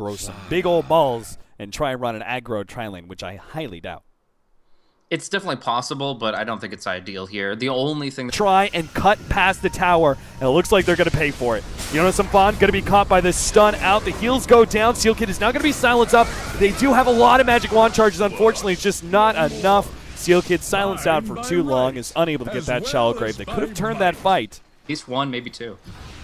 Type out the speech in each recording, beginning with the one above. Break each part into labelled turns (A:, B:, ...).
A: grow some big old balls and try and run an aggro tri-lane, which I highly doubt.
B: It's definitely possible, but I don't think it's ideal here. The only thing...
A: Try and cut past the tower, and it looks like they're going to pay for it. Dota2 going to be caught by this stun out. The heals go down. Sealkid is now going to be silenced up. They do have a lot of magic wand charges. Unfortunately, it's just not enough. Sealkid silenced out for too long, is unable to get that Shallow Grave. They could have turned that fight.
B: At least one, maybe two.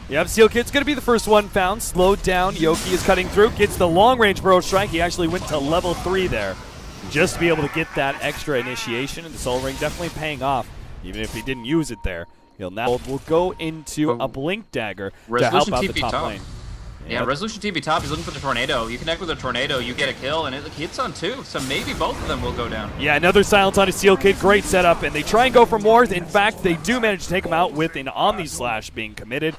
A: Yep, Sealkid's going to be the first one found. Slowed down. Yoki is cutting through. Gets the long-range Burrow Strike. He actually went to level 3 there, just to be able to get that extra initiation, and the Soul Ring definitely paying off, even if he didn't use it there. He'll now will go into a Blink Dagger to help out the top lane.
B: Yeah, Resolution TV top, he's looking for the Tornado. You connect with a Tornado, you get a kill, and it hits on 2, so maybe both of them will go down.
A: Yeah, another silence on a Sealkid, great setup, and they try and go for more. In fact, they do manage to take him out with an Omni Slash being committed.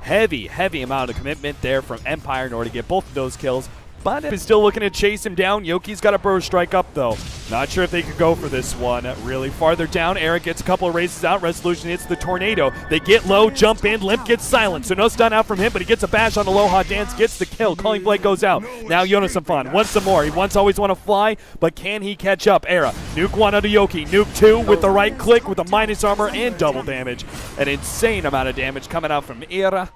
A: Heavy amount of commitment there from Empire in order to get both of those kills. But is still looking to chase him down. Yoki's got a Burrow Strike up, though. Not sure if they could go for this one. Really farther down, Eric gets a couple of races out. Resolution hits the Tornado. They get low, jump in. Limp gets silenced, so no stun out from him, but he gets a bash on the Aloha Dance, gets the kill. Calling Blade goes out. Now Dota2 wants some more. He always want to fly, but can he catch up? Era, nuke 1 onto Yoki. Nuke 2 with the right click with a minus armor and double damage. An insane amount of damage coming out from Era.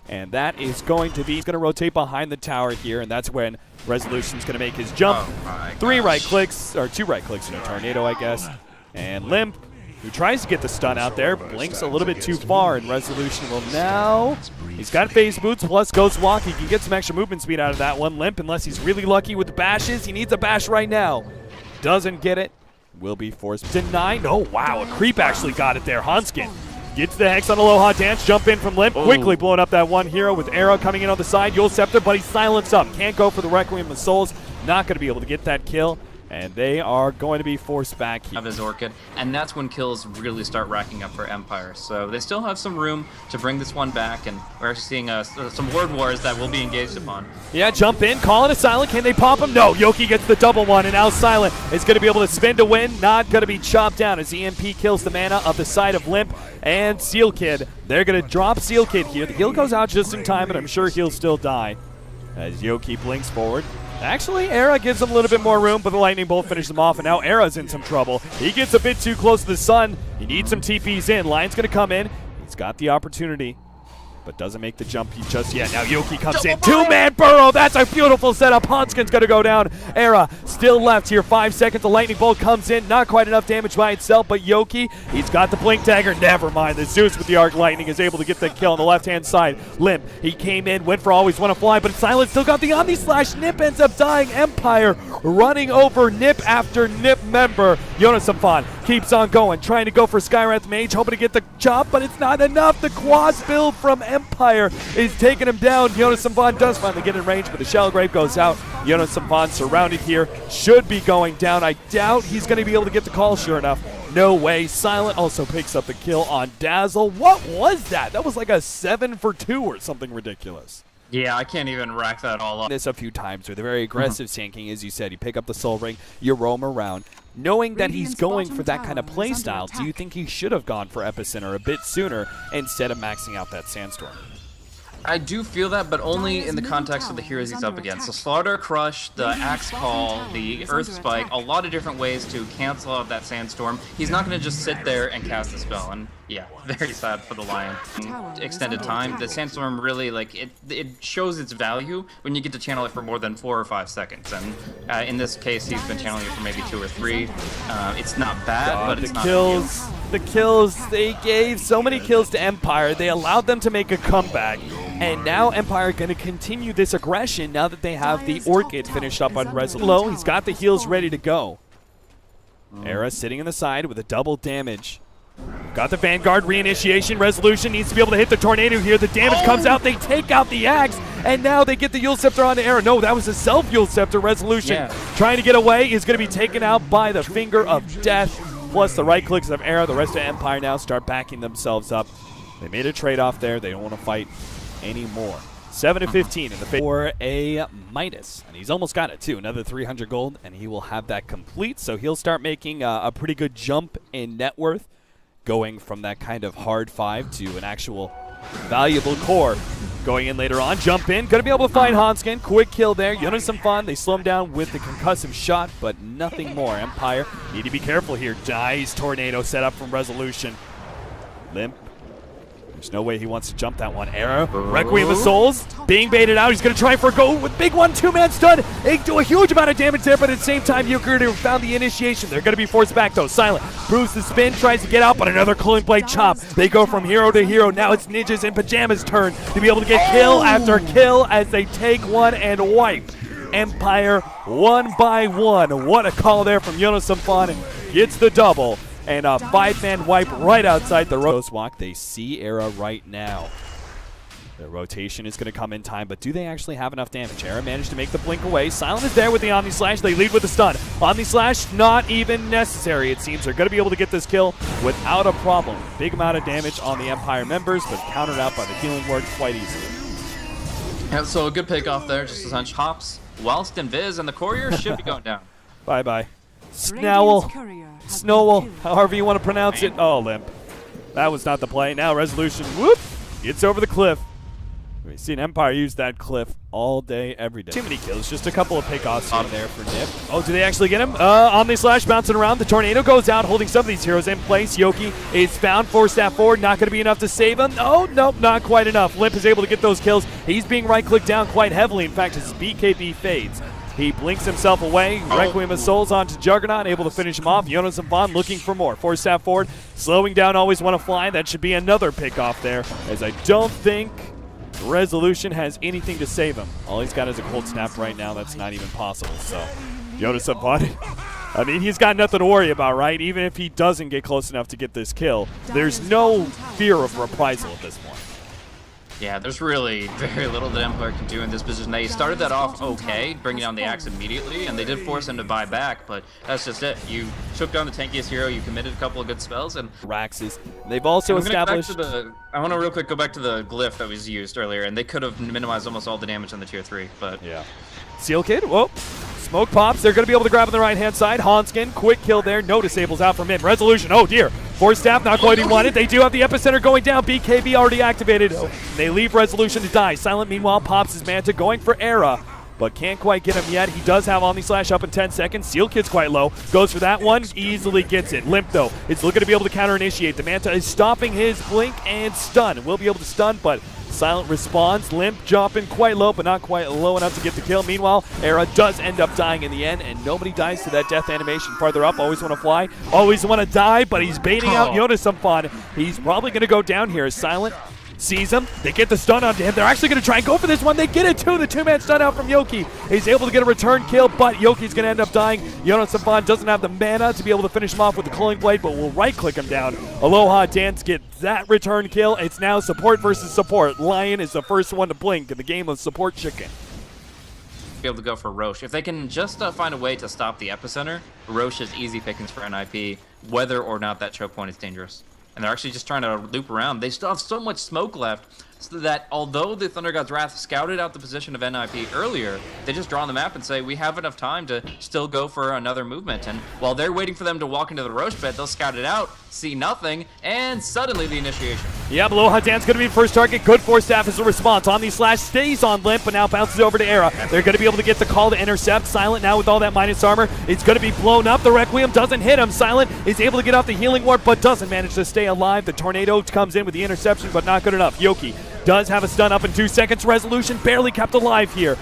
A: And that is going to rotate behind the tower here, and that's when Resolution's going to make his jump. 3 right clicks, or 2 right clicks in a Tornado, I guess. And Limp, who tries to get the stun out there, blinks a little bit too far, and Resolution will now... He's got phase boots plus Ghost Walk. He can get some extra movement speed out of that one. Limp, unless he's really lucky with the bashes, he needs a bash right now. Doesn't get it. Will be forced denied. Oh, wow, a creep actually got it there. Hanskin gets the Hex on Aloha Dance, jump in from Limp, quickly blowing up that one hero with Arrow coming in on the side. Yule Scepter, but he's silenced up. Can't go for the Requiem of Souls. Not going to be able to get that kill, and they are going to be forced back here.
B: Of his Orchid, and that's when kills really start racking up for Empire. So they still have some room to bring this one back, and we're actually seeing some word wars that will be engaged upon.
A: Yeah, jump in, call it a Silent. Can they pop him? No, Yoki gets the double one, and now Silent is going to be able to spin to win. Not going to be chopped down as EMP kills the mana of the side of Limp and Sealkid. They're going to drop Sealkid here. The heal goes out just in time, but I'm sure he'll still die as Yoki blinks forward. Actually, Era gives him a little bit more room, but the Lightning Bolt finishes him off, and now Era's in some trouble. He gets a bit too close to the sun. He needs some TPs in. Lion's going to come in. He's got the opportunity, but doesn't make the jump just yet. Now Yoki comes in. 2-man burrow. That's a beautiful setup. Hanskin's going to go down. Era still left here. 5 seconds. The Lightning Bolt comes in. Not quite enough damage by itself, but Yoki, he's got the Blink Dagger. Never mind. The Zeus with the Arc Lightning is able to get the kill on the left-hand side. Limp, he came in, went for Always Want to Fly, but Silent still got the Omni Slash. NiP ends up dying. Empire running over NiP after NiP member. Dota2 keeps on going, trying to go for Skywrath Mage, hoping to get the chop, but it's not enough. The Quas build from Empire is taking him down. Dota2 does finally get in range, but the Shallow Grave goes out. Dota2 surrounded here, should be going down. I doubt he's going to be able to get the call, sure enough. No way. Silent also picks up the kill on Dazzle. What was that? That was like a 7 for 2 or something ridiculous.
B: Yeah, I can't even rack that all up.
A: This a few times with a very aggressive tanking, as you said. You pick up the Soul Ring, you roam around. Knowing that he's going for that kind of play style, do you think he should have gone for Epicenter a bit sooner instead of maxing out that Sandstorm?
B: I do feel that, but only in the context of the heroes he's up against. So Slaughter, Crush, the Axe Call, the Earth Spike, a lot of different ways to cancel out that Sandstorm. He's not going to just sit there and cast the spell, and yeah, very sad for the Lion. Extended time, the Sandstorm really, like, it shows its value when you get to channel it for more than 4 or 5 seconds, and in this case, he's been channeling it for maybe 2 or 3. It's not bad, but it's not
A: the kills, they gave so many kills to Empire. They allowed them to make a comeback. And now Empire going to continue this aggression now that they have the Orchid finished up on Resolution. He's got the heals ready to go. Era sitting in the side with a double damage. Got the Vanguard reinitiation. Resolution needs to be able to hit the Tornado here. The damage comes out. They take out the Axe. And now they get the Yule Scepter on the Era. No, that was a self-Yule Scepter. Resolution trying to get away is going to be taken out by the Finger of Death. Plus the right clicks of Era. The rest of Empire now start backing themselves up. They made a trade-off there. They don't want to fight anymore. 7-15 in the for a Midas, and he's almost got it too. Another 300 gold, and he will have that complete. So he'll start making a pretty good jump in net worth, going from that kind of hard 5 to an actual Valuable core. Going in later on, jump in, gonna be able to find Hanskin. Quick kill there. Jonas and Fun, they slow him down with the concussive shot, but nothing more. Empire need to be careful here. Nice tornado set up from Resolution. Limp. There's no way he wants to jump that one. Arrow. Requiem of Souls being baited out. He's going to try for a go with big one. Two-man stun. They do a huge amount of damage there, but at the same time, Yogurtu found the initiation. They're going to be forced back, though. Silent proves the spin, tries to get out, but another cooling blade chop. They go from hero to hero. Now it's Ninjas in Pajamas' turn to be able to get kill after kill as they take one and wipe Empire one by one. What a call there from Jonas Samfan. Gets the double. And a 5-man wipe right outside the Rose Walk. They see Era right now. Their rotation is going to come in time, but do they actually have enough damage? Era managed to make the blink away. Silent is there with the Omni Slash. They lead with the stun. Omni Slash not even necessary, it seems. They're going to be able to get this kill without a problem. Big amount of damage on the Empire members, but countered out by the healing ward quite easily.
B: Yeah, so a good pick off there. Just a hunch. Hops, whilst in Viz, and the courier should be going down.
A: Bye-bye. Snowell, however you want to pronounce it. Oh, Limp. That was not the play. Now Resolution, whoop, gets over the cliff. We've seen Empire use that cliff all day, every day. Too many kills, just a couple of pickoffs here and there for NiP. Oh, do they actually get him? Omni Slash bouncing around. The tornado goes out, holding some of these heroes in place. Yoki is found, forced that forward. Not going to be enough to save him. Oh, nope, not quite enough. Limp is able to get those kills. He's being right-clicked down quite heavily. In fact, his BKB fades. He blinks himself away. Requiem of Souls onto Juggernaut, able to finish him off. Jonas and Vaughn looking for more. Force staff forward, slowing down, always want to fly. That should be another pick off there, as I don't think Resolution has anything to save him. All he's got is a cold snap right now. That's not even possible. So, Jonas and Vaughn, I mean, he's got nothing to worry about, right? Even if he doesn't get close enough to get this kill, there's no fear of reprisal at this point.
B: Yeah, there's really very little that Empire can do in this position. They started that off okay, bringing down the axe immediately, and they did force him to buy back, but that's just it. You took down the tankiest hero, you committed a couple of good spells, and
A: Raxes. They've also established...
B: I want to real quick go back to the glyph that was used earlier, and they could have minimized almost all the damage on the tier 3, but...
A: Yeah. Seal Kid, whoa. Smoke pops, they're going to be able to grab on the right-hand side. Hanskin, quick kill there, no disables out from him. Resolution, oh dear. Force staff, not quite he wanted. They do have the epicenter going down. BKB already activated. Oh, they leave Resolution to die. Silent, meanwhile, pops his Manta, going for Era, but can't quite get him yet. He does have Omni Slash up in 10 seconds. Seal Kid's quite low. Goes for that one, easily gets it. Limp, though, is looking to be able to counter-initiate. The Manta is stopping his blink and stun. Will be able to stun, but Silent responds. Limp jumping quite low, but not quite low enough to get the kill. Meanwhile, Era does end up dying in the end, and nobody dies to that death animation. Farther up, always want to fly, always want to die, but he's baiting out Jonas some fun. He's probably going to go down here. Silent sees him. They get the stun onto him. They're actually going to try and go for this one. They get it too. The two-man stun out from Yoki. He's able to get a return kill, but Yoki's going to end up dying. Jonas Samfan doesn't have the mana to be able to finish him off with the cooling blade, but will right-click him down. Aloha Dance gets that return kill. It's now support versus support. Lion is the first one to blink in the game of support chicken.
B: Be able to go for Roche. If they can just find a way to stop the epicenter, Roche is easy pickings for NiP, whether or not that choke point is dangerous. And they're actually just trying to loop around. They still have so much smoke left, so that although the Thunder God's Wrath scouted out the position of NiP earlier, they just draw on the map and say, we have enough time to still go for another movement. And while they're waiting for them to walk into the Roche bed, they'll scout it out, see nothing, and suddenly the initiation.
A: Yeah, Aloha Dan's going to be the first target. Good force staff as a response. Omni Slash stays on Limp, but now bounces over to Era. They're going to be able to get the call to intercept. Silent now with all that minus armor. It's going to be blown up. The Requiem doesn't hit him. Silent is able to get off the healing ward, but doesn't manage to stay alive. The tornado comes in with the interception, but not good enough. Yoki does have a stun up in 2 seconds. Resolution barely kept alive here.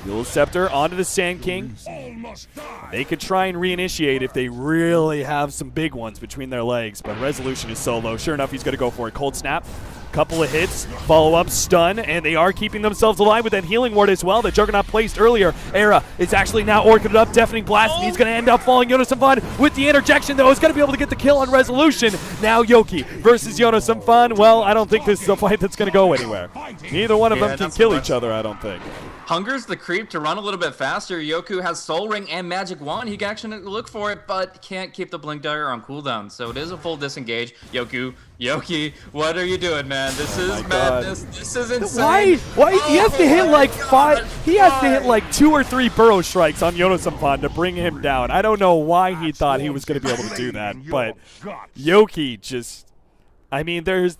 A: Dual Scepter onto the Sand King. They could try and reinitiate if they really have some big ones between their legs, but Resolution is so low. Sure enough, he's going to go for it. Cold Snap. Couple of hits, follow-up, stun, and they are keeping themselves alive with that healing ward as well that Juggernaut placed earlier. Era is actually now orchided up, deafening blast, and he's going to end up falling. Jonas Samfan with the interjection, though, is going to be able to get the kill on Resolution. Now Yoki versus Jonas Samfan. Well, I don't think this is a fight that's going to go anywhere. Neither one of them can kill each other, I don't think.
B: Hunger's the creep to run a little bit faster. Yoku has Soul Ring and Magic Wand. He can actually look for it, but can't keep the Blink Dagger on cooldown. So it is a full disengage. Yoki, what are you doing, man? This is madness. This is insane.
A: Why? He has to hit like 5. He has to hit like 2 or 3 burrow strikes on Jonas Samfan to bring him down. I don't know why he thought he was going to be able to do that, but Yoki just I mean, there's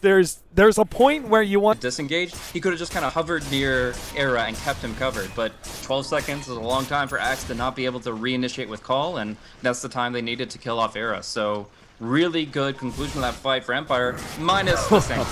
A: a point where you want
B: disengage. He could have just kind of hovered near Era and kept him covered, but 12 seconds is a long time for Axe to not be able to reinitiate with Call, and that's the time they needed to kill off Era. So really good conclusion of that fight for Empire, minus the Sank.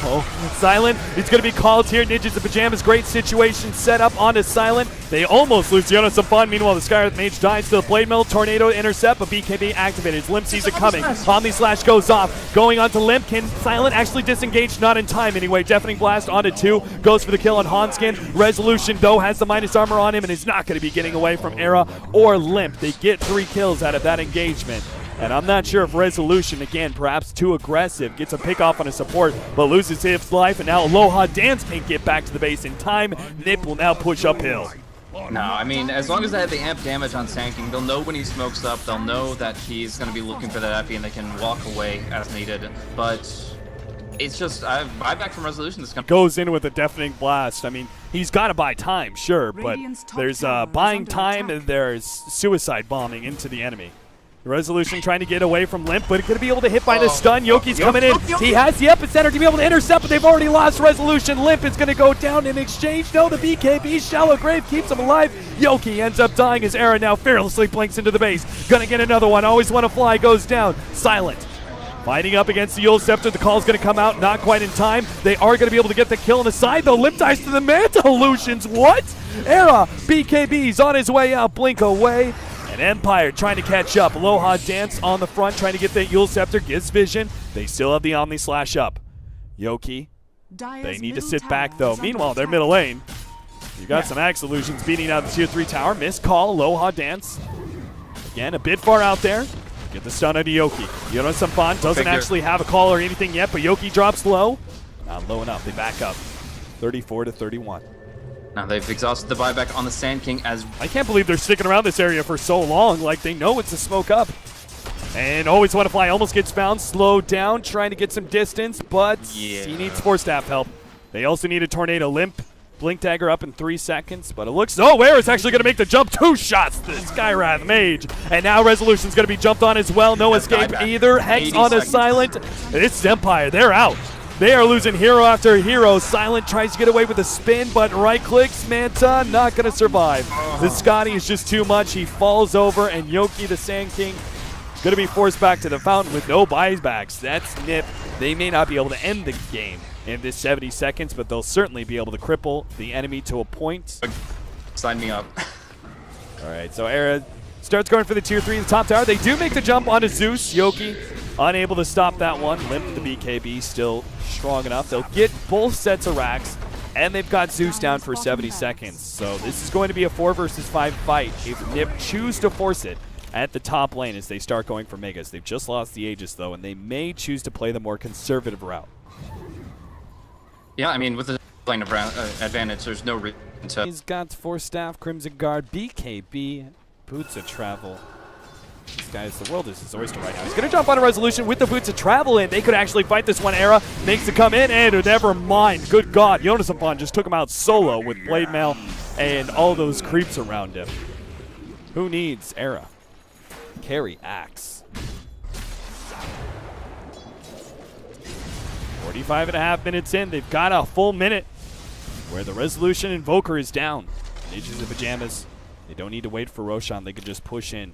A: Silent, it's going to be called here. Ninjas in Pajamas, great situation set up onto Silent. They almost lose Jonas some fun. Meanwhile, the Skyrim Mage dies to the Blade Mill. Tornado to intercept, but BKB activated. Limp sees it coming. Omni Slash goes off. Going onto Limp. Can Silent actually disengage? Not in time anyway. Deafening Blast onto 2. Goes for the kill on Hanskin. Resolution, though, has the minus armor on him and is not going to be getting away from Era or Limp. They get 3 kills out of that engagement. And I'm not sure if Resolution, again, perhaps too aggressive, gets a pick off on a support, but loses his life, and now Aloha Dance can't get back to the base in time. NiP will now push uphill.
B: No, I mean, as long as they have the amp damage on Sand King, they'll know when he smokes up, they'll know that he's going to be looking for that epi, and they can walk away as needed. But it's just, buyback from Resolution is going to...
A: Goes in with a Deafening Blast. I mean, he's got to buy time, sure, but there's buying time and there's suicide bombing into the enemy. Resolution trying to get away from Limp, but going to be able to hit by the stun. Yoki's coming in. He has the epicenter to be able to intercept, but they've already lost Resolution. Limp is going to go down in exchange. No, the BKB Shallow Grave keeps him alive. Yoki ends up dying as Era now fearlessly blinks into the base. Gonna get another one. Always want to fly. Goes down. Silent. Fighting up against the Yule Scepter. The call's going to come out. Not quite in time. They are going to be able to get the kill on the side, though. Limp dies to the Manta Illusions. What? Era. BKB's on his way out. Blink away. And Empire trying to catch up. Aloha Dance on the front, trying to get the Yule Scepter. Gives vision. They still have the Omni Slash up. Yoki. They need to sit back, though. Meanwhile, they're middle lane. You got some Axe Illusions beating out the Tier 3 tower. Missed call. Aloha Dance. Again, a bit far out there. Get the stun out of Yoki. Jonas Sampan doesn't actually have a call or anything yet, but Yoki drops low. Not low enough. They back up. 34-31.
B: Now they've exhausted the buyback on the Sand King as...
A: I can't believe they're sticking around this area for so long. Like, they know it's a smoke up. And always want to fly. Almost gets found. Slowed down. Trying to get some distance, but he needs Force Staff help. They also need a Tornado. Limp. Blink Dagger up in 3 seconds, but it looks... Oh, Era's actually going to make the jump. 2 shots to the Skywrath Mage. And now Resolution's going to be jumped on as well. No escape either. Hex on a Silent. It's Empire. They're out. They are losing hero after hero. Silent tries to get away with a spin, but right clicks. Manta not going to survive. The Scotty is just too much. He falls over, and Yoki, the Sand King, going to be forced back to the fountain with no buybacks. That's NiP. They may not be able to end the game in this 70 seconds, but they'll certainly be able to cripple the enemy to a point.
B: Sign me up.
A: All right, so Era starts going for the Tier 3 in the top tower. They do make the jump onto Zeus. Yoki unable to stop that one. Limp the BKB still strong enough. They'll get both sets of racks, and they've got Zeus down for 70 seconds. So this is going to be a 4 versus 5 fight if NiP choose to force it at the top lane as they start going for Megas. They've just lost the Aegis, though, and they may choose to play the more conservative route.
B: Yeah, I mean, with the lane advantage, there's no reason to...
A: He's got Force Staff, Crimson Guard, BKB, Boots of Travel. This guy's the world is his oyster right now. He's going to jump on a Resolution with the Boots of Travel in. They could actually fight this one. Era makes it come in, and never mind. Good God, Jonas Sampan just took him out solo with Blade Mail and all those creeps around him. Who needs Era? Carry Axe. 45.5 minutes in. They've got a full minute where the Resolution Invoker is down. Ninjas in Pajamas. They don't need to wait for Roshan. They can just push in.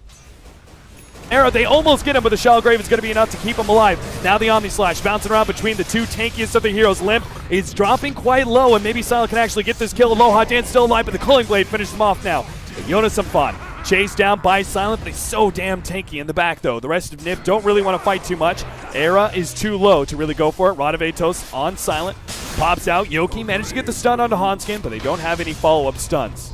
A: Era, they almost get him, but the Shallow Grave is going to be enough to keep him alive. Now the Omni Slash bouncing around between the 2 tankiest of the heroes. Limp is dropping quite low, and maybe Silent can actually get this kill. Aloha Dance still alive, but the Culling Blade finishes him off now. Jonas Sampan chased down by Silent, but he's so damn tanky in the back, though. The rest of NiP don't really want to fight too much. Era is too low to really go for it. Rod of Atos on Silent. Pops out. Yoki managed to get the stun onto Hanskin, but they don't have any follow-up stuns.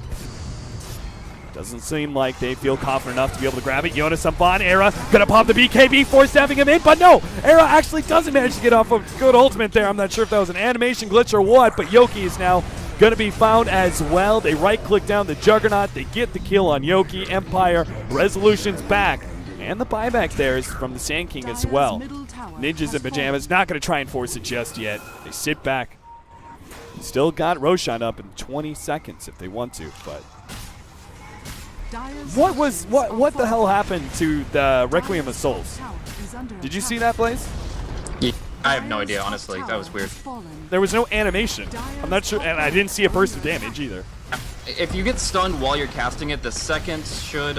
A: Doesn't seem like they feel confident enough to be able to grab it. Jonas Sampan, Era gonna pop the BKB, force stabbing him in, but no! Era actually doesn't manage to get off a good ultimate there. I'm not sure if that was an animation glitch or what, but Yoki is now gonna be found as well. They right-click down the Juggernaut. They get the kill on Yoki. Empire, Resolution's back. And the buyback there is from the Sand King as well. Ninjas in Pajamas not gonna try and force it just yet. They sit back. Still got Roshan up in 20 seconds if they want to, but... What the hell happened to the Requiem of Souls? Did you see that, Blaze?
B: Yeah. I have no idea, honestly. That was weird.
A: There was no animation. I'm not sure, and I didn't see a burst of damage either.
B: If you get stunned while you're casting it, the seconds should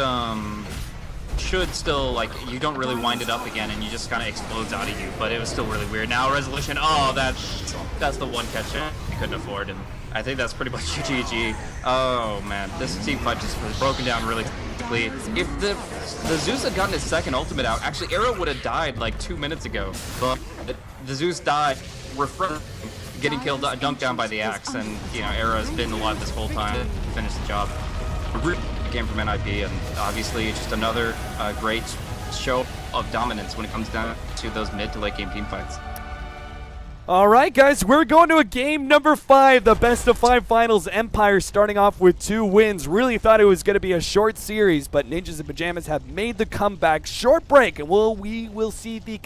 B: still, like, you don't really wind it up again, and you just kind of explodes out of you. But it was still really weird. Now resolution. Oh, that's the one catch I couldn't afford, and I think that's pretty much GG. Oh man, this team fight just was broken down really quickly. If the Zeus had gotten his second ultimate out, actually Arrow would have died like 2 minutes ago. But the Zeus died, refreshed, getting killed, dunked down by the axe, and you know Arrow has been alive this whole time to finish the job. A really good game from NiP, and obviously just another great show of dominance when it comes down to those mid to late game team fights.
A: All right, guys, we're going to a game number 5, the best-of-5 finals. Empire starting off with 2 wins. Really thought it was going to be a short series, but Ninjas in Pajamas have made the comeback. Short break, and we will see the